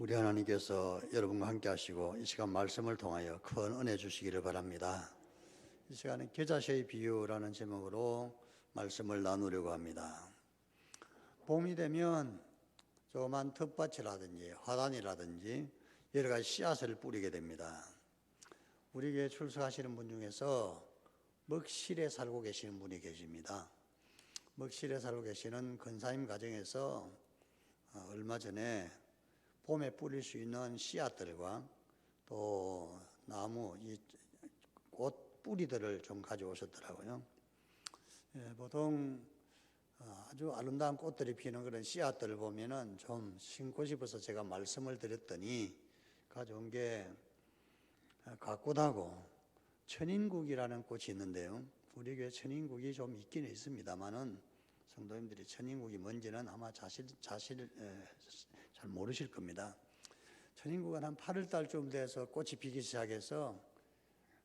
우리 하나님께서 여러분과 함께 하시고 이 시간 말씀을 통하여 큰 은혜 주시기를 바랍니다. 이 시간은 겨자씨의 비유라는 제목으로 말씀을 나누려고 합니다. 봄이 되면 조그만 텃밭이라든지 화단이라든지 여러 가지 씨앗을 뿌리게 됩니다. 우리 교회 출석하시는 분 중에서 먹실에 살고 계시는 분이 계십니다. 먹실에 살고 계시는 권사님 가정에서 얼마 전에 봄에 뿌릴 수 있는 씨앗들과 또 나무, 꽃 뿌리들을 좀 가져오셨더라고요. 보통 아주 아름다운 꽃들이 피는 그런 씨앗들을 보면은 좀 심고 싶어서 제가 말씀을 드렸더니 가져온 게 가꽃하고 천인국이라는 꽃이 있는데요. 우리 교회 천인국이 좀 있기는 있습니다만은 성도님들이 천인국이 뭔지는 아마 잘 모르실 겁니다. 천인국은 한 8월 달쯤 돼서 꽃이 피기 시작해서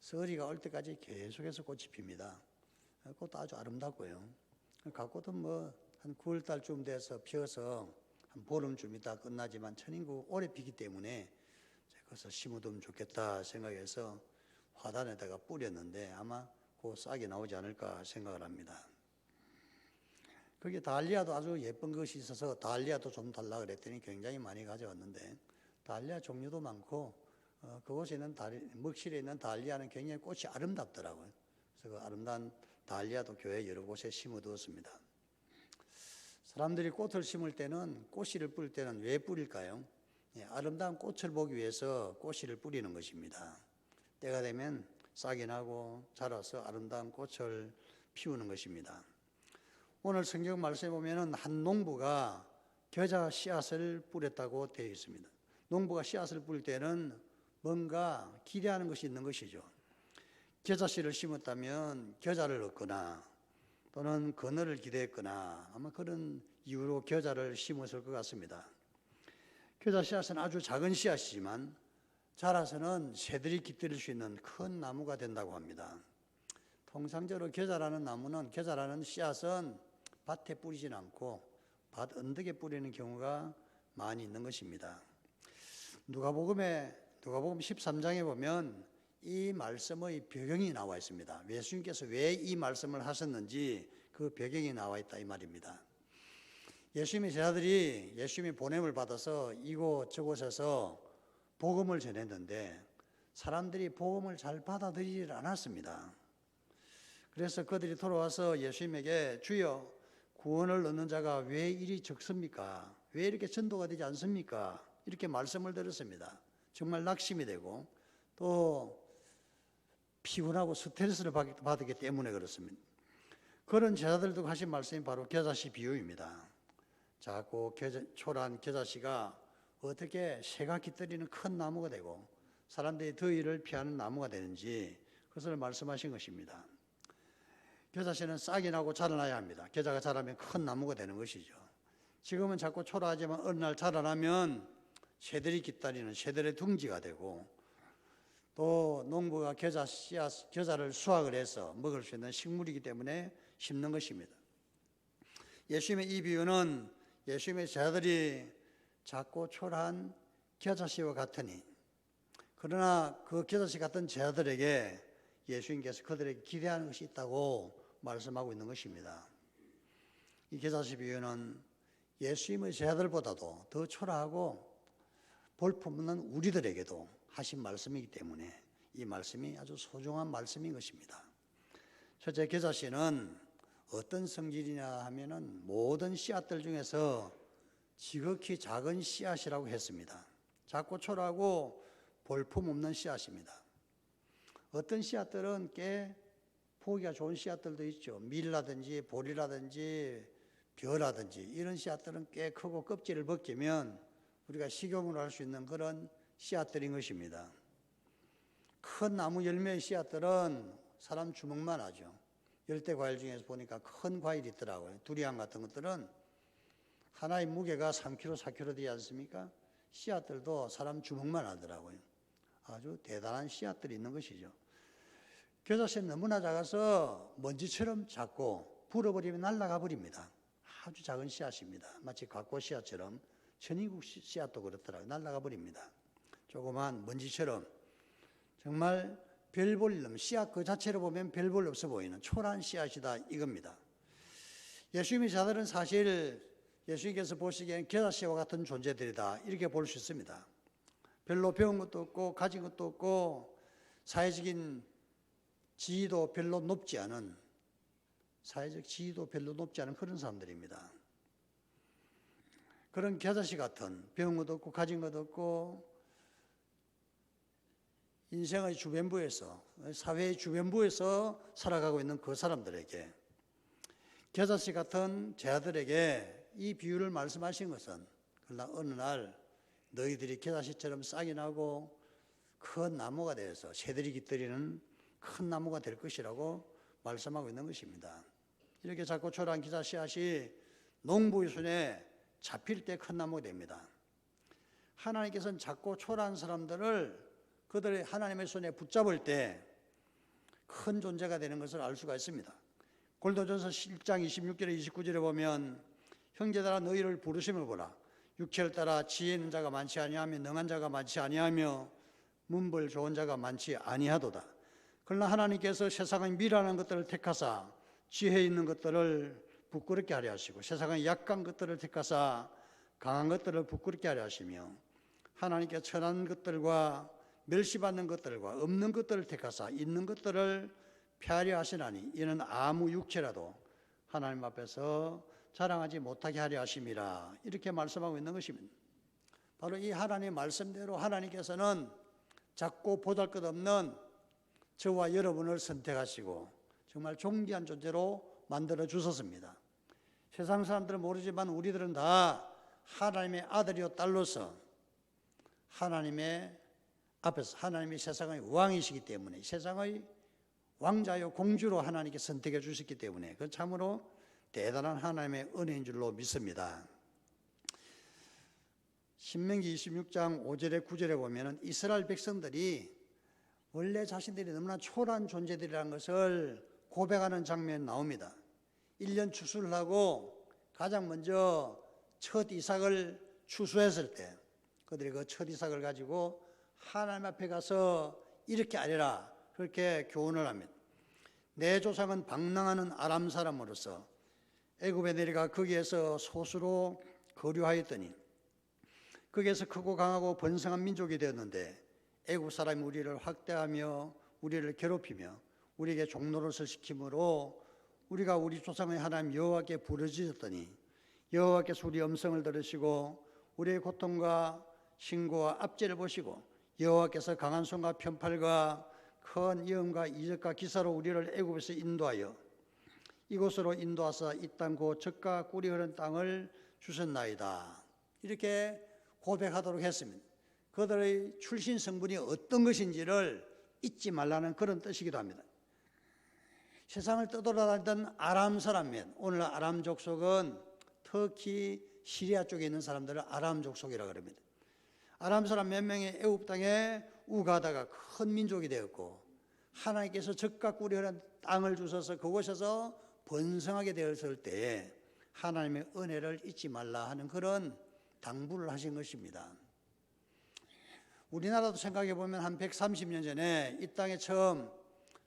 서리가 올 때까지 계속해서 꽃이 핍니다. 꽃도 아주 아름답고요. 가꽃은 뭐 한 9월 달쯤 돼서 피어서 한 보름쯤 있다 끝나지만 천인국 오래 피기 때문에 그래서 심어두면 좋겠다 생각해서 화단에다가 뿌렸는데 아마 곧 싹이 나오지 않을까 생각을 합니다. 거기 달리아도 아주 예쁜 것이 있어서 달리아도 좀 달라 그랬더니 굉장히 많이 가져왔는데 달리아 종류도 많고 그곳에 있는 먹실에 있는 달리아는 굉장히 꽃이 아름답더라고요. 그래서 그 아름다운 달리아도 교회 여러 곳에 심어두었습니다. 사람들이 꽃을 심을 때는 꽃씨를 뿌릴 때는 왜 뿌릴까요? 아름다운 꽃을 보기 위해서 꽃씨를 뿌리는 것입니다. 때가 되면 싹이 나고 자라서 아름다운 꽃을 피우는 것입니다. 오늘 성경 말씀에 보면은 한 농부가 겨자 씨앗을 뿌렸다고 되어 있습니다. 농부가 씨앗을 뿌릴 때는 뭔가 기대하는 것이 있는 것이죠. 겨자 씨를 심었다면 겨자를 얻거나 또는 그늘을 기대했거나 아마 그런 이유로 겨자를 심었을 것 같습니다. 겨자 씨앗은 아주 작은 씨앗이지만 자라서는 새들이 깃들일 수 있는 큰 나무가 된다고 합니다. 통상적으로 겨자라는 씨앗은 밭에 뿌리진 않고 밭 언덕에 뿌리는 경우가 많이 있는 것입니다. 누가복음 13장에 보면 이 말씀의 배경이 나와 있습니다. 예수님께서 왜 이 말씀을 하셨는지 그 배경이 나와 있다 이 말입니다. 예수님의 제자들이 예수님의 보냄을 받아서 이곳저곳에서 복음을 전했는데 사람들이 복음을 잘 받아들이지 않았습니다. 그래서 그들이 돌아와서 예수님에게 주여 구원을 얻는 자가 왜 이리 적습니까? 왜 이렇게 전도가 되지 않습니까? 이렇게 말씀을 드렸습니다. 정말 낙심이 되고 또 피곤하고 스트레스를 받기 때문에 그렇습니다. 그런 제자들도 하신 말씀이 바로 겨자씨 비유입니다. 작고 초라한 겨자씨가 어떻게 새가 깃들이는 큰 나무가 되고 사람들이 더위를 피하는 나무가 되는지 그것을 말씀하신 것입니다. 겨자씨는 싹이 나고 자라나야 합니다. 겨자가 자라면 큰 나무가 되는 것이죠. 지금은 자꾸 초라하지만 어느 날 자라나면 새들이 깃들이는 새들의 둥지가 되고 또 농부가 겨자를 수확을 해서 먹을 수 있는 식물이기 때문에 심는 것입니다. 예수님의 이 비유는 예수님의 제자들이 작고 초라한 겨자씨와 같으니 그러나 그 겨자씨 같은 제자들에게 예수님께서 그들에게 기대하는 것이 있다고 말씀하고 있는 것입니다. 이 겨자씨 비유는 예수님의 제자들보다도 더 초라하고 볼품없는 우리들에게도 하신 말씀이기 때문에 이 말씀이 아주 소중한 말씀인 것입니다. 첫째, 겨자씨는 어떤 성질이냐 하면은 모든 씨앗들 중에서 지극히 작은 씨앗이라고 했습니다. 작고 초라하고 볼품없는 씨앗입니다. 어떤 씨앗들은 꽤 보기가 좋은 씨앗들도 있죠. 밀라든지 보리라든지 벼라든지 이런 씨앗들은 꽤 크고 껍질을 벗기면 우리가 식용으로 할 수 있는 그런 씨앗들인 것입니다. 큰 나무 열매의 씨앗들은 사람 주먹만 하죠. 열대 과일 중에서 보니까 큰 과일이 있더라고요. 두리안 같은 것들은 하나의 무게가 3kg, 4kg 되지 않습니까? 씨앗들도 사람 주먹만 하더라고요. 아주 대단한 씨앗들이 있는 것이죠. 겨자씨는 너무나 작아서 먼지처럼 작고 불어버리면 날아가 버립니다. 아주 작은 씨앗입니다. 마치 갓꽃 씨앗처럼 천인국 씨앗도 그렇더라고요. 날아가 버립니다. 조그만 먼지처럼 정말 별 볼 일 없는 씨앗 그 자체로 보면 별 볼 없어 보이는 초라한 씨앗이다 이겁니다. 예수님의 자들은 사실 예수님께서 보시기에는 겨자씨와 같은 존재들이다 이렇게 볼 수 있습니다. 별로 배운 것도 없고 가진 것도 없고 사회적인 지위도 별로 높지 않은 사회적 지위도 별로 높지 않은 그런 사람들입니다. 그런 겨자씨 같은 배운 것도 없고 가진 것도 없고 인생의 주변부에서 사회의 주변부에서 살아가고 있는 그 사람들에게 겨자씨 같은 제 아들에게 이 비유를 말씀하신 것은 그러나 어느 날 너희들이 겨자씨처럼 싹이 나고 큰 나무가 되어서 새들이 깃들이는 큰 나무가 될 것이라고 말씀하고 있는 것입니다. 이렇게 작고 초라한 겨자씨앗이 농부의 손에 잡힐 때 큰 나무가 됩니다. 하나님께서는 작고 초라한 사람들을 그들의 하나님의 손에 붙잡을 때 큰 존재가 되는 것을 알 수가 있습니다. 고린도전서 1장 26절에 29절에 보면 형제들아 너희를 부르심을 보라. 육체를 따라 지혜 있는 자가 많지 아니하며 능한 자가 많지 아니하며 문벌 좋은 자가 많지 아니하도다. 그러나 하나님께서 세상의 미련한 것들을 택하사 지혜 있는 것들을 부끄럽게 하려 하시고 세상의 약한 것들을 택하사 강한 것들을 부끄럽게 하려 하시며 하나님께 천한 것들과 멸시받는 것들과 없는 것들을 택하사 있는 것들을 폐하려 하시나니 이는 아무 육체라도 하나님 앞에서 자랑하지 못하게 하려 하심이라 이렇게 말씀하고 있는 것입니다. 바로 이 하나님의 말씀대로 하나님께서는 작고 보잘것없는 저와 여러분을 선택하시고 정말 존귀한 존재로 만들어 주셨습니다. 세상 사람들은 모르지만 우리들은 다 하나님의 아들이요 딸로서 하나님의 앞에서 하나님이 세상의 왕이시기 때문에 세상의 왕자요 공주로 하나님께 선택해 주셨기 때문에 그 참으로 대단한 하나님의 은혜인 줄로 믿습니다. 신명기 26장 5절에 9절에 보면 이스라엘 백성들이 원래 자신들이 너무나 초라한 존재들이라는 것을 고백하는 장면이 나옵니다. 1년 추수를 하고 가장 먼저 첫 이삭을 추수했을 때 그들이 그 첫 이삭을 가지고 하나님 앞에 가서 이렇게 아뢰라 그렇게 교훈을 합니다. 내 조상은 방랑하는 아람 사람으로서 애굽에 내려가 거기에서 소수로 거류하였더니 거기에서 크고 강하고 번성한 민족이 되었는데 애굽 사람이 우리를 학대하며 우리를 괴롭히며 우리에게 종노릇을 시키므로 우리가 우리 조상의 하나님 여호와께 부르짖었더니 여호와께서 우리 음성을 들으시고 우리의 고통과 신고와 압제를 보시고 여호와께서 강한 손과 편팔과 큰 영과 이적과 기사로 우리를 애굽에서 인도하여 이곳으로 인도하사 이 땅 곧 젖과 꿀이 흐르는 땅을 주셨나이다. 이렇게 고백하도록 했습니다. 그들의 출신 성분이 어떤 것인지를 잊지 말라는 그런 뜻이기도 합니다. 세상을 떠돌아다니던 아람 사람면 오늘 아람 족속은 터키 시리아 쪽에 있는 사람들을 아람 족속이라고 합니다. 아람 사람 몇 명이 애굽 땅에 우가다가 큰 민족이 되었고 하나님께서 젖과 꿀이 흐르는 땅을 주셔서 그곳에서 번성하게 되었을 때에 하나님의 은혜를 잊지 말라 하는 그런 당부를 하신 것입니다. 우리나라도 생각해 보면 한 130년 전에 이 땅에 처음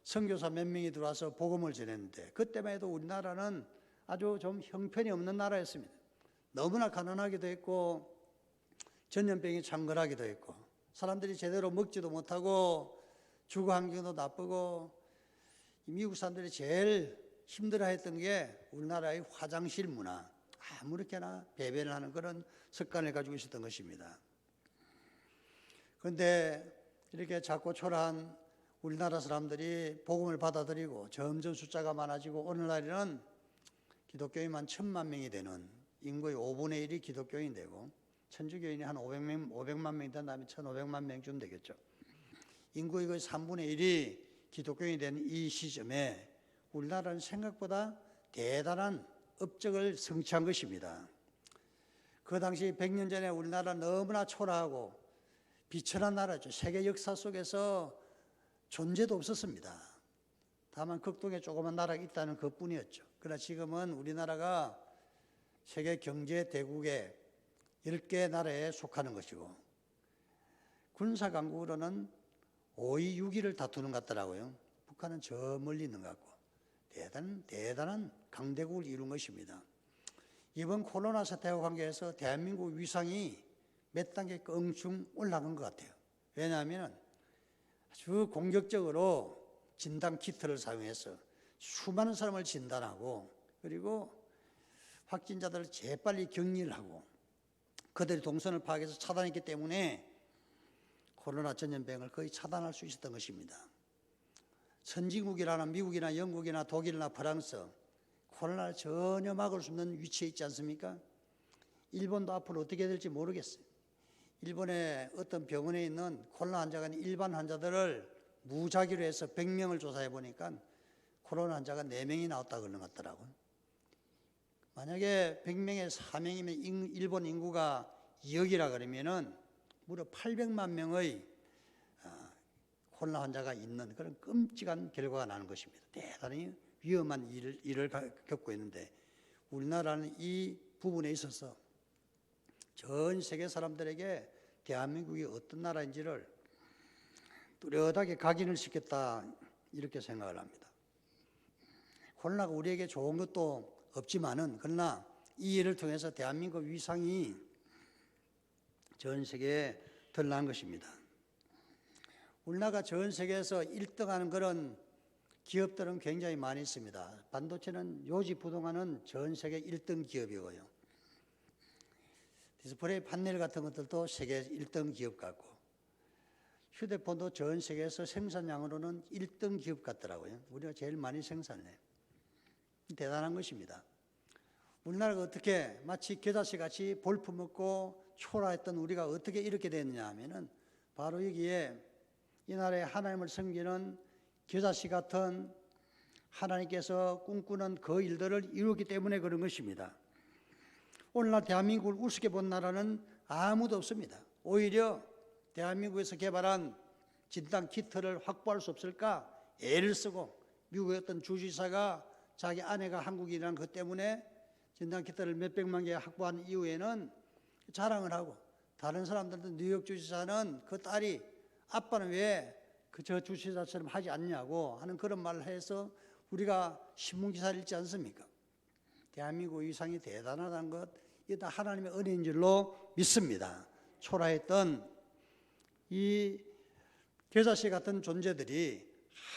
선교사 몇 명이 들어와서 복음을 전했는데 그때만 해도 우리나라는 아주 좀 형편이 없는 나라였습니다. 너무나 가난하기도 했고 전염병이 창궐하기도 했고 사람들이 제대로 먹지도 못하고 주거 환경도 나쁘고 미국 사람들이 제일 힘들어했던 게 우리나라의 화장실 문화, 아무렇게나 배변을 하는 그런 습관을 가지고 있었던 것입니다. 그런데 이렇게 작고 초라한 우리나라 사람들이 복음을 받아들이고 점점 숫자가 많아지고 오늘날에는 기독교인만 1,000만 명이 되는 인구의 5분의 1이 기독교인이 되고 천주교인이 한 500만 명이 된 다음에 1,500만 명쯤 되겠죠. 인구의 거의 3분의 1이 기독교인이 되는 이 시점에 우리나라는 생각보다 대단한 업적을 성취한 것입니다. 그 당시 100년 전에 우리나라는 너무나 초라하고 비천한 나라죠. 세계 역사 속에서 존재도 없었습니다. 다만 극동에 조그만 나라가 있다는 것뿐이었죠. 그러나 지금은 우리나라가 세계 경제 대국의 10개 나라에 속하는 것이고 군사 강국으로는 5위, 6위를 다투는 것 같더라고요. 북한은 저 멀리 있는 것 같고 대단한 강대국을 이룬 것입니다. 이번 코로나 사태와 관계해서 대한민국 위상이 몇 단계 껑충 올라간 것 같아요. 왜냐하면 아주 공격적으로 진단 키트를 사용해서 수많은 사람을 진단하고 그리고 확진자들을 재빨리 격리를 하고 그들의 동선을 파악해서 차단했기 때문에 코로나 전염병을 거의 차단할 수 있었던 것입니다. 선진국이라는 미국이나 영국이나 독일이나 프랑스 코로나를 전혀 막을 수 없는 위치에 있지 않습니까? 일본도 앞으로 어떻게 될지 모르겠어요. 일본의 어떤 병원에 있는 코로나 환자가 아닌 일반 환자들을 무작위로 해서 100명을 조사해 보니까 코로나 환자가 4명이 나왔다고 그러는 것 같더라고요. 만약에 100명에 4명이면 일본 인구가 2억이라 그러면은 무려 800만 명의 코로나 환자가 있는 그런 끔찍한 결과가 나는 것입니다. 대단히 위험한 일을 겪고 있는데 우리나라는 이 부분에 있어서 전 세계 사람들에게 대한민국이 어떤 나라인지를 뚜렷하게 각인을 시켰다 이렇게 생각을 합니다. 코로나가 우리에게 좋은 것도 없지만은 그러나 이 일을 통해서 대한민국 위상이 전 세계에 드러난 것입니다. 우리나라가 전 세계에서 1등하는 그런 기업들은 굉장히 많이 있습니다. 반도체는 요지부동하는 전 세계 1등 기업이고요. 디스플레이 판넬 같은 것들도 세계 1등 기업 같고 휴대폰도 전 세계에서 생산량으로는 1등 기업 같더라고요. 우리가 제일 많이 생산해요. 대단한 것입니다. 우리나라가 어떻게 마치 겨자씨 같이 볼품없고 초라했던 우리가 어떻게 이렇게 됐느냐 하면은 바로 여기에 이 나라의 하나님을 섬기는 겨자씨 같은 하나님께서 꿈꾸는 그 일들을 이루었기 때문에 그런 것입니다. 오늘날 대한민국을 우습게 본 나라는 아무도 없습니다. 오히려 대한민국에서 개발한 진단 키트를 확보할 수 없을까 애를 쓰고 미국의 어떤 주지사가 자기 아내가 한국인이라는 것 때문에 진단 키트를 몇백만 개 확보한 이후에는 자랑을 하고 다른 사람들도 뉴욕 주지사는 그 딸이 아빠는 왜 저 주지사처럼 하지 않냐고 하는 그런 말을 해서 우리가 신문기사를 읽지 않습니까? 대한민국 위상이 대단하다는 것, 이게 다 하나님의 은혜인 줄로 믿습니다. 초라했던 이 겨자씨 같은 존재들이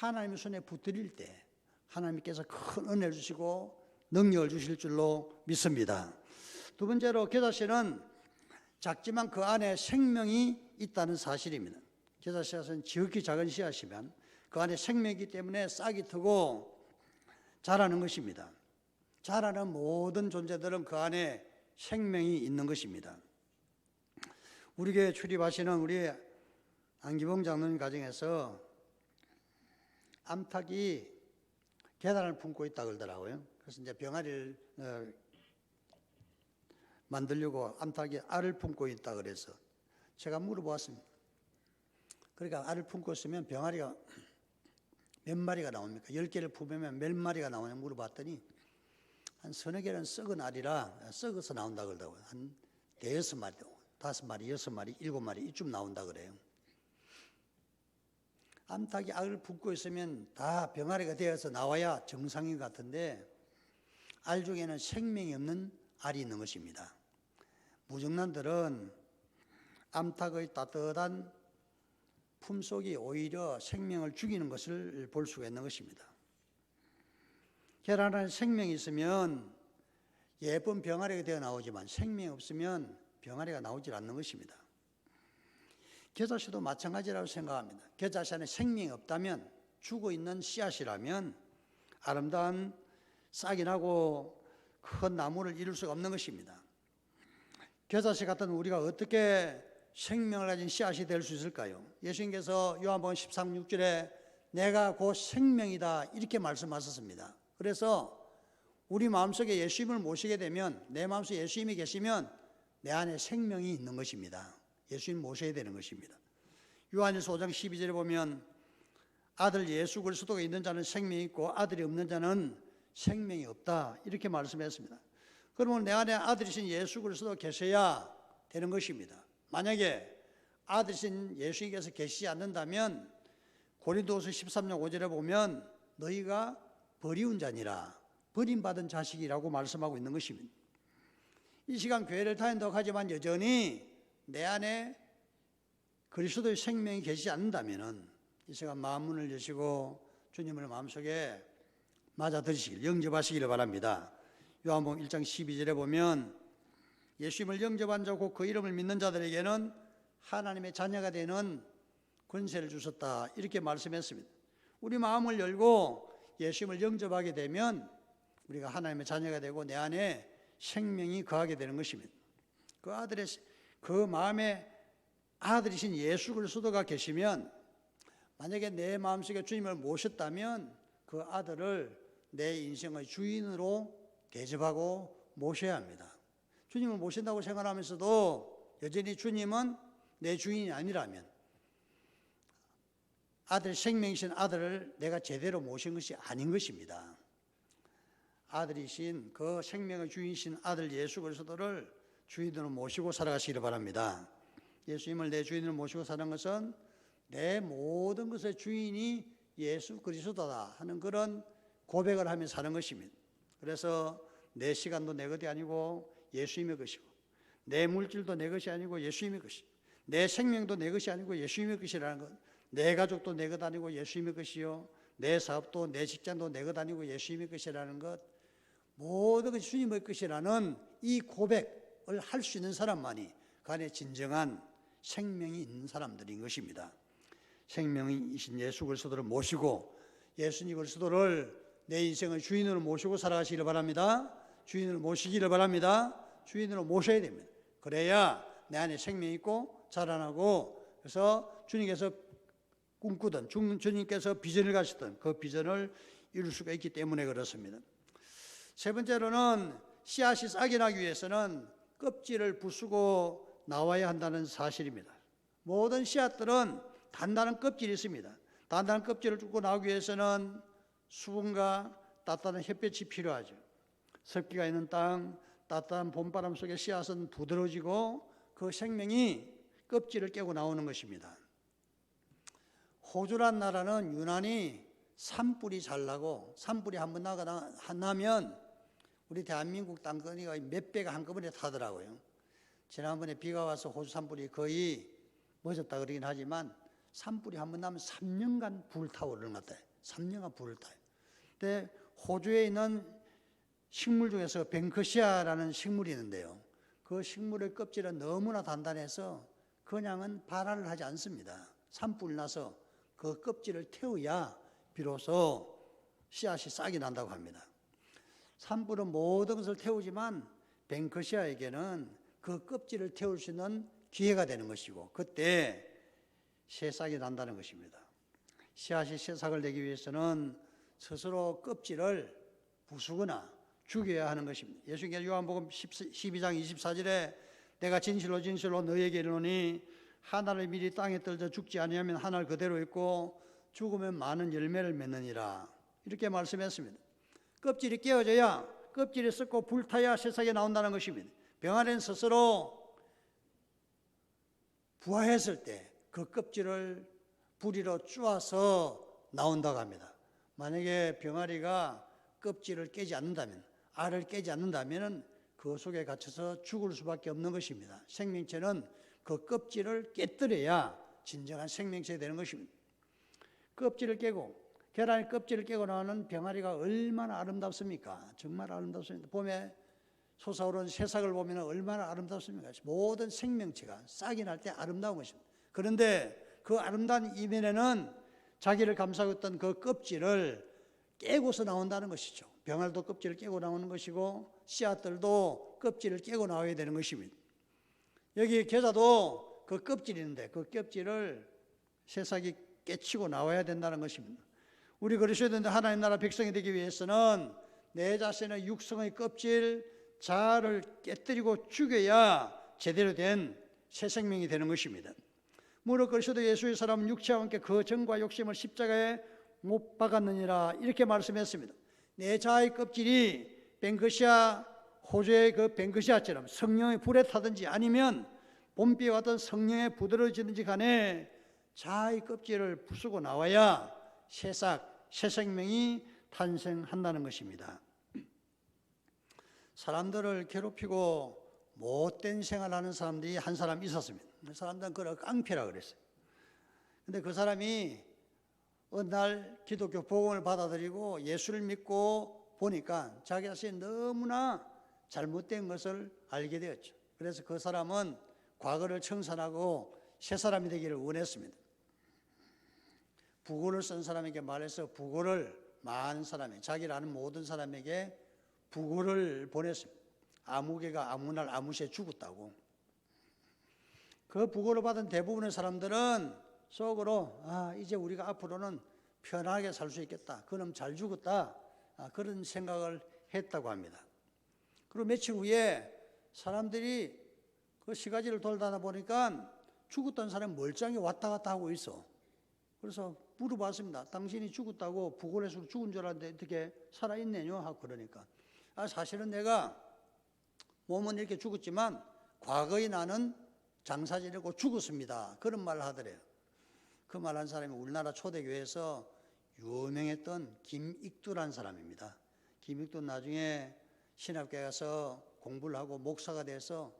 하나님의 손에 붙들릴 때 하나님께서 큰 은혜를 주시고 능력을 주실 줄로 믿습니다. 두 번째로 겨자씨는 작지만 그 안에 생명이 있다는 사실입니다. 겨자씨앗은 지극히 작은 씨앗이면 그 안에 생명이 있기 때문에 싹이 트고 자라는 것입니다. 자라는 모든 존재들은 그 안에 생명이 있는 것입니다. 우리 교회 출입하시는 우리 안기봉 장로님 가정에서 암탉이 계단을 품고 있다 그러더라고요. 그래서 이제 병아리를 만들려고 암탉이 알을 품고 있다 그래서 제가 물어보았습니다. 그러니까 알을 품고 있으면 병아리가 몇 마리가 나옵니까? 10개를 품으면 몇 마리가 나오냐 물어봤더니 한 서너 개는 썩은 알이라 썩어서 나온다 그러더라고요. 한 5마리, 5마리, 6마리, 7마리 이쯤 나온다 그래요. 암탉이 알을 품고 있으면 다 병아리가 되어서 나와야 정상인 것 같은데 알 중에는 생명이 없는 알이 있는 것입니다. 무정란들은 암탉의 따뜻한 품속이 오히려 생명을 죽이는 것을 볼 수가 있는 것입니다. 계란 안에 생명이 있으면 예쁜 병아리가 되어 나오지만 생명이 없으면 병아리가 나오질 않는 것입니다. 겨자씨도 마찬가지라고 생각합니다. 겨자씨 안에 생명이 없다면 죽어있는 씨앗이라면 아름다운 싹이 나고 큰 나무를 이룰 수가 없는 것입니다. 겨자씨 같은 우리가 어떻게 생명을 가진 씨앗이 될 수 있을까요? 예수님께서 요한복음 13:6절에 내가 곧 생명이다 이렇게 말씀하셨습니다. 그래서 우리 마음속에 예수님을 모시게 되면 내 마음속에 예수님이 계시면 내 안에 생명이 있는 것입니다. 예수님 모셔야 되는 것입니다. 요한일서 5장 12절에 보면 아들 예수 그리스도가 있는 자는 생명이 있고 아들이 없는 자는 생명이 없다 이렇게 말씀했습니다. 그러면 내 안에 아들이신 예수 그리스도가 계셔야 되는 것입니다. 만약에 아들이신 예수님께서 계시지 않는다면 고린도후서 13장 5절에 보면 너희가 버리운 자니라, 버림받은 자식이라고 말씀하고 있는 것입니다. 이 시간 교회를 다닌다고 하지만 여전히 내 안에 그리스도의 생명이 계시지 않는다면 이 시간 마음문을 여시고 주님을 마음속에 맞아들이시길, 영접하시기를 바랍니다. 요한복음 1장 12절에 보면 예수님을 영접한 자고 그 이름을 믿는 자들에게는 하나님의 자녀가 되는 권세를 주셨다, 이렇게 말씀했습니다. 우리 마음을 열고 예수님을 영접하게 되면 우리가 하나님의 자녀가 되고 내 안에 생명이 거하게 되는 것입니다. 그 마음에 아들이신 예수 그리스도가 계시면, 만약에 내 마음속에 주님을 모셨다면 그 아들을 내 인생의 주인으로 대접하고 모셔야 합니다. 주님을 모신다고 생각하면서도 여전히 주님은 내 주인이 아니라면, 아들, 생명이신 아들을 내가 제대로 모신 것이 아닌 것입니다. 아들이신 그 생명의 주인이신 아들 예수 그리스도를 주인으로 모시고 살아가시기를 바랍니다. 예수님을 내 주인으로 모시고 사는 것은 내 모든 것의 주인이 예수 그리스도다 하는 그런 고백을 하며 사는 것입니다. 그래서 내 시간도 내 것이 아니고 예수님의 것이고, 내 물질도 내 것이 아니고 예수님의 것이고, 내 생명도 내 것이 아니고 예수님의 것이라는 것, 내 가족도 내 것 아니고 예수님의 것이요, 내 사업도 내 직장도 내 것 아니고 예수님의 것이라는 것, 모든 것이 주님의 것이라는 이 고백을 할 수 있는 사람만이 그 안에 진정한 생명이 있는 사람들인 것입니다. 생명이신 예수 그리스도를 모시고 예수님 그리스도를 내 인생의 주인으로 모시고 살아가시기를 바랍니다. 주인으로 모시기를 바랍니다. 주인으로 모셔야 됩니다. 그래야 내 안에 생명이 있고 자라나고, 그래서 주님께서 꿈꾸던, 주님께서 비전을 가셨던 그 비전을 이룰 수가 있기 때문에 그렇습니다. 세 번째로는 씨앗이 싹이 나기 위해서는 껍질을 부수고 나와야 한다는 사실입니다. 모든 씨앗들은 단단한 껍질이 있습니다. 단단한 껍질을 뚫고 나오기 위해서는 수분과 따뜻한 햇볕이 필요하죠. 습기가 있는 땅, 따뜻한 봄바람 속에 씨앗은 부드러워지고 그 생명이 껍질을 깨고 나오는 것입니다. 호주란 나라는 유난히 산불이 잘 나고, 산불이 한번 나면 우리 대한민국 땅거리가 몇 배가 한꺼번에 타더라고요. 지난번에 비가 와서 호주 산불이 거의 멎었다 그러긴 하지만 산불이 한번 나면 3년간 불타오르는 것 같아요. 3년간 불을 타요. 근데 호주에 있는 식물 중에서 뱅크시아라는 식물이 있는데요, 그 식물의 껍질은 너무나 단단해서 그냥은 발화를 하지 않습니다. 산불 나서 그 껍질을 태워야 비로소 씨앗이 싹이 난다고 합니다. 산불은 모든 것을 태우지만 뱅크시아에게는 그 껍질을 태울 수 있는 기회가 되는 것이고, 그때 새싹이 난다는 것입니다. 씨앗이 새싹을 내기 위해서는 스스로 껍질을 부수거나 죽여야 하는 것입니다. 예수님께서 요한복음 12장 24절에 내가 진실로 진실로 너희에게 이르노니 하나를 미리 땅에 떨져 죽지 아니하면 하나를 그대로 있고 죽으면 많은 열매를 맺느니라, 이렇게 말씀했습니다. 껍질이 깨어져야, 껍질이 썩고 불타야 새싹이 나온다는 것입니다. 병아리는 스스로 부화했을 때 그 껍질을 부리로 쪼아서 나온다고 합니다. 만약에 병아리가 껍질을 깨지 않는다면, 알을 깨지 않는다면 그 속에 갇혀서 죽을 수밖에 없는 것입니다. 생명체는 그 껍질을 깨뜨려야 진정한 생명체가 되는 것입니다. 껍질을 깨고, 계란의 껍질을 깨고 나오는 병아리가 얼마나 아름답습니까? 정말 아름답습니다. 봄에 솟아오르는 새싹을 보면 얼마나 아름답습니까? 모든 생명체가 싹이 날 때 아름다운 것입니다. 그런데 그 아름다운 이면에는 자기를 감싸고 있던 그 껍질을 깨고서 나온다는 것이죠. 병아리도 껍질을 깨고 나오는 것이고 씨앗들도 껍질을 깨고 나와야 되는 것입니다. 여기 겨자도 그 껍질이 있는데 그 껍질을 새싹이 깨치고 나와야 된다는 것입니다. 우리 그리스도인들 하나님 나라 백성이 되기 위해서는 내 자신의 육성의 껍질, 자아를 깨뜨리고 죽여야 제대로 된 새 생명이 되는 것입니다. 무릇 그리스도 예수의 사람은 육체와 함께 그 정과 욕심을 십자가에 못 박았느니라, 이렇게 말씀했습니다. 내 자아의 껍질이 뱅크시아, 호주의 그 뱅크시아처럼 성령의 불에 타든지 아니면 봄비에 왔던 성령에 부드러워지든지 간에 자아의 껍질을 부수고 나와야 새싹, 새 생명이 탄생한다는 것입니다. 사람들을 괴롭히고 못된 생활하는 사람들이 한 사람 있었습니다. 그 사람들은 그걸 깡패라 그랬어요. 근데 그 사람이 어느 날 기독교 복음을 받아들이고 예수를 믿고 보니까 자기 자신이 너무나 잘못된 것을 알게 되었죠. 그래서 그 사람은 과거를 청산하고 새 사람이 되기를 원했습니다. 부고를 쓴 사람에게 말해서 부고를 많은 사람에게, 자기를 아는 모든 사람에게 부고를 보냈습니다. 아무개가 아무 날 아무 시에 죽었다고. 그 부고를 받은 대부분의 사람들은 속으로 이제 우리가 앞으로는 편하게 살 수 있겠다. 그놈 잘 죽었다. 그런 생각을 했다고 합니다. 그리고 며칠 후에 사람들이 그 시가지를 돌다 보니까 죽었던 사람이 멀쩡히 왔다 갔다 하고 있어. 그래서 물어봤습니다. 당신이 죽었다고 부고에서 죽은 줄 알았는데 어떻게 살아있네요? 하고 그러니까 사실은 내가 몸은 이렇게 죽었지만 과거에 나는 장사 지내고 죽었습니다. 그런 말을 하더래요. 그 말한 사람이 우리나라 초대교회에서 유명했던 김익두라는 사람입니다. 김익두 나중에 신학교에 가서 공부를 하고 목사가 돼서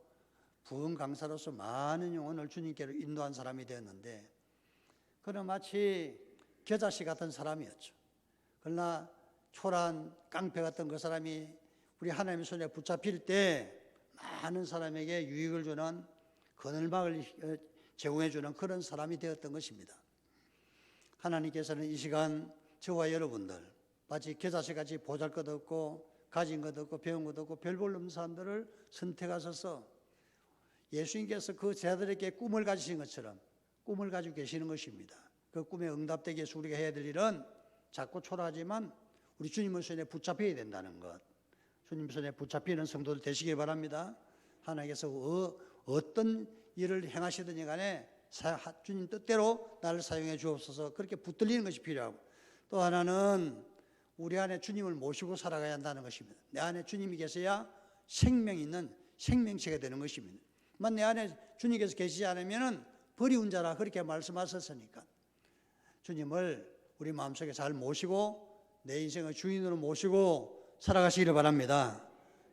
부흥 강사로서 많은 영혼을 주님께로 인도한 사람이 되었는데 그는 마치 겨자씨 같은 사람이었죠. 그러나 초라한 깡패 같은 그 사람이 우리 하나님의 손에 붙잡힐 때 많은 사람에게 유익을 주는 그늘막을 제공해 주는 그런 사람이 되었던 것입니다. 하나님께서는 이 시간 저와 여러분들 마치 겨자씨같이 보잘것없고 가진 것 없고 배운 것 없고 별 볼 없는 사람들을 선택하셔서 예수님께서 그 제자들에게 꿈을 가지신 것처럼 꿈을 가지고 계시는 것입니다. 그 꿈에 응답되기 위해서 우리가 해야 될 일은 작고 초라하지만 우리 주님의 손에 붙잡혀야 된다는 것. 주님 손에 붙잡히는 성도들 되시길 바랍니다. 하나님께서 어떤 일을 행하시든지 간에 주님 뜻대로 나를 사용해 주옵소서. 그렇게 붙들리는 것이 필요하고 또 하나는 우리 안에 주님을 모시고 살아가야 한다는 것입니다. 내 안에 주님이 계셔야 생명 있는 생명체가 되는 것입니다. 만 내 안에 주님께서 계시지 않으면 버리운 자라 그렇게 말씀하셨으니까 주님을 우리 마음속에 잘 모시고 내 인생의 주인으로 모시고 살아가시기를 바랍니다.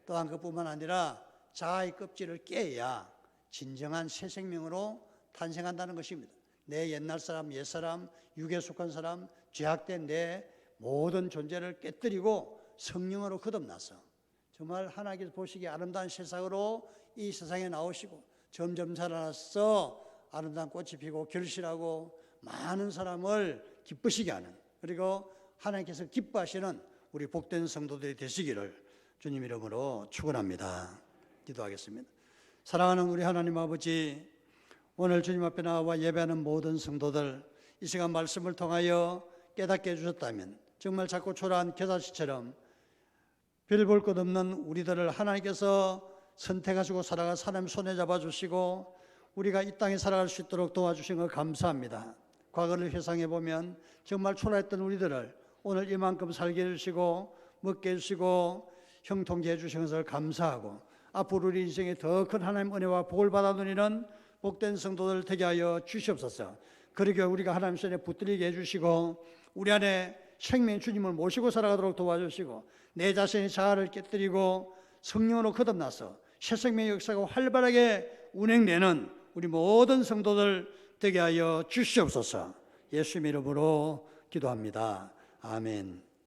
또한 그뿐만 아니라 자아의 껍질을 깨야 진정한 새 생명으로 탄생한다는 것입니다. 내 옛날 사람, 옛사람, 육에 속한 사람, 죄악된 내 모든 존재를 깨뜨리고 성령으로 거듭나서 정말 하나님께서 보시기에 아름다운 세상으로 이 세상에 나오시고 점점 자라나서 아름다운 꽃이 피고 결실하고 많은 사람을 기쁘시게 하는 그리고 하나님께서 기뻐하시는 우리 복된 성도들이 되시기를 주님 이름으로 축원합니다. 기도하겠습니다. 사랑하는 우리 하나님 아버지, 오늘 주님 앞에 나와 예배하는 모든 성도들 이 시간 말씀을 통하여 깨닫게 해주셨다면 정말 작고 초라한 겨자씨처럼 별 볼 것 없는 우리들을 하나님께서 선택하시고 살아가 사람 손에 잡아주시고 우리가 이 땅에 살아갈 수 있도록 도와주신 것 감사합니다. 과거를 회상해 보면 정말 초라했던 우리들을 오늘 이만큼 살게 해주시고 먹게 해주시고 형통케 해주신 것을 감사하고 앞으로 우리 인생에 더 큰 하나님 은혜와 복을 받아 누리는 복된 성도들 되게 하여 주시옵소서. 그러게 우리가 하나님 손에 붙들리게 해주시고 우리 안에 생명 주님을 모시고 살아가도록 도와주시고 내 자신의 자아를 깨뜨리고 성령으로 거듭나서 새 생명의 역사가 활발하게 운행되는 우리 모든 성도들 되게 하여 주시옵소서. 예수님 이름으로 기도합니다. 아멘.